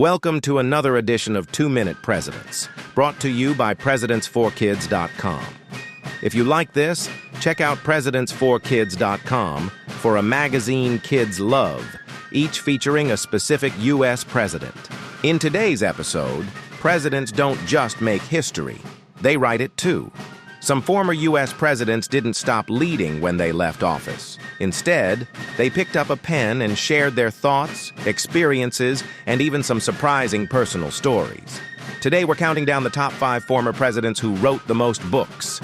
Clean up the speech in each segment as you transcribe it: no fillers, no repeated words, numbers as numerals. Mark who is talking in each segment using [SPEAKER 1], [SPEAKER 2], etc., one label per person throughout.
[SPEAKER 1] Welcome to another edition of 2-Minute Presidents, brought to you by Presidents4Kids.com. If you like this, check out Presidents4Kids.com for a magazine kids love, each featuring a specific U.S. president. In today's episode, presidents don't just make history, they write it too. Some former U.S. presidents didn't stop leading when they left office. Instead, they picked up a pen and shared their thoughts, experiences, and even some surprising personal stories. Today, we're counting down the top 5 former presidents who wrote the most books.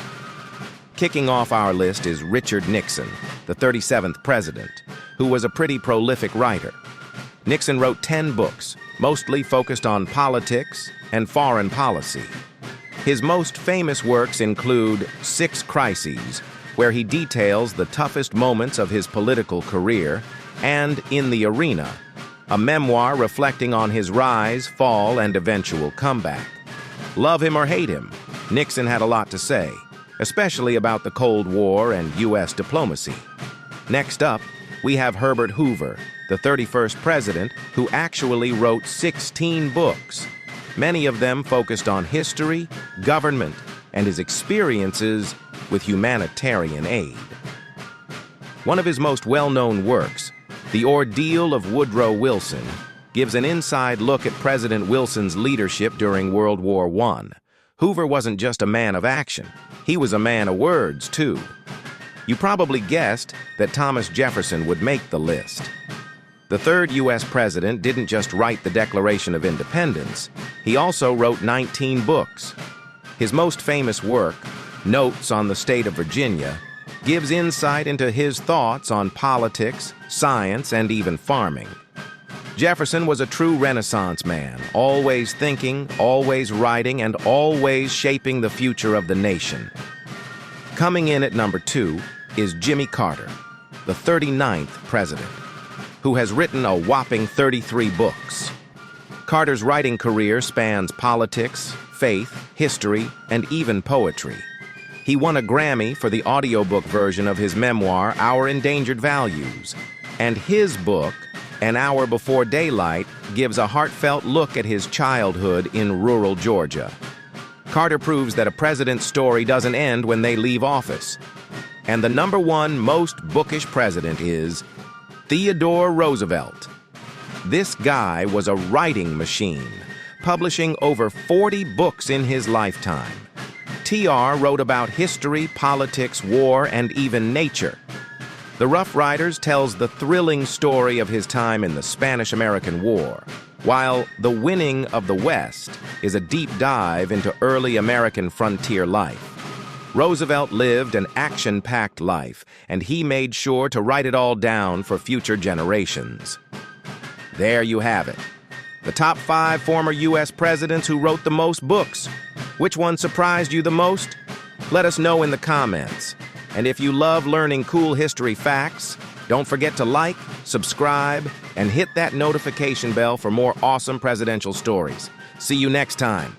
[SPEAKER 1] Kicking off our list is Richard Nixon, the 37th president, who was a pretty prolific writer. Nixon wrote 10 books, mostly focused on politics and foreign policy. His most famous works include 6 Crises, where he details the toughest moments of his political career, and In the Arena, a memoir reflecting on his rise, fall, and eventual comeback. Love him or hate him, Nixon had a lot to say, especially about the Cold War and U.S. diplomacy. Next up, we have Herbert Hoover, the 31st president, who actually wrote 16 books. Many of them focused on history, government, and his experiences with humanitarian aid. One of his most well-known works, The Ordeal of Woodrow Wilson, gives an inside look at President Wilson's leadership during World War I. Hoover wasn't just a man of action, he was a man of words, too. You probably guessed that Thomas Jefferson would make the list. The third U.S. president didn't just write the Declaration of Independence, he also wrote 19 books. His most famous work, Notes on the State of Virginia, gives insight into his thoughts on politics, science, and even farming. Jefferson was a true Renaissance man, always thinking, always writing, and always shaping the future of the nation. Coming in at number 2 is Jimmy Carter, the 39th president, who has written a whopping 33 books. Carter's writing career spans politics, faith, history, and even poetry. He won a Grammy for the audiobook version of his memoir, Our Endangered Values, and his book, An Hour Before Daylight, gives a heartfelt look at his childhood in rural Georgia. Carter proves that a president's story doesn't end when they leave office. And the number 1 most bookish president is Theodore Roosevelt. This guy was a writing machine, publishing over 40 books in his lifetime. TR wrote about history, politics, war, and even nature. The Rough Riders tells the thrilling story of his time in the Spanish-American War, while The Winning of the West is a deep dive into early American frontier life. Roosevelt lived an action-packed life, and he made sure to write it all down for future generations. There you have it. The top 5 former U.S. presidents who wrote the most books. Which one surprised you the most? Let us know in the comments. And if you love learning cool history facts, don't forget to like, subscribe, and hit that notification bell for more awesome presidential stories. See you next time.